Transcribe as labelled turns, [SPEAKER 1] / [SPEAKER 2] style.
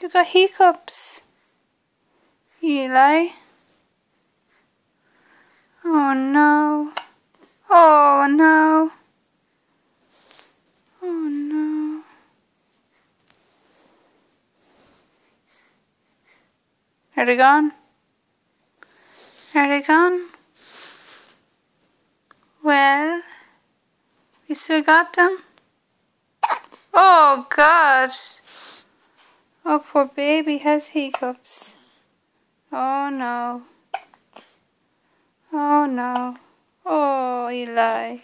[SPEAKER 1] You got hiccups, Eli. Oh no. Oh no. Oh no. Are they gone? Are they gone? Well, we still got them? Oh God. Oh, poor baby has hiccups. Oh no. Oh no. Oh, Eli.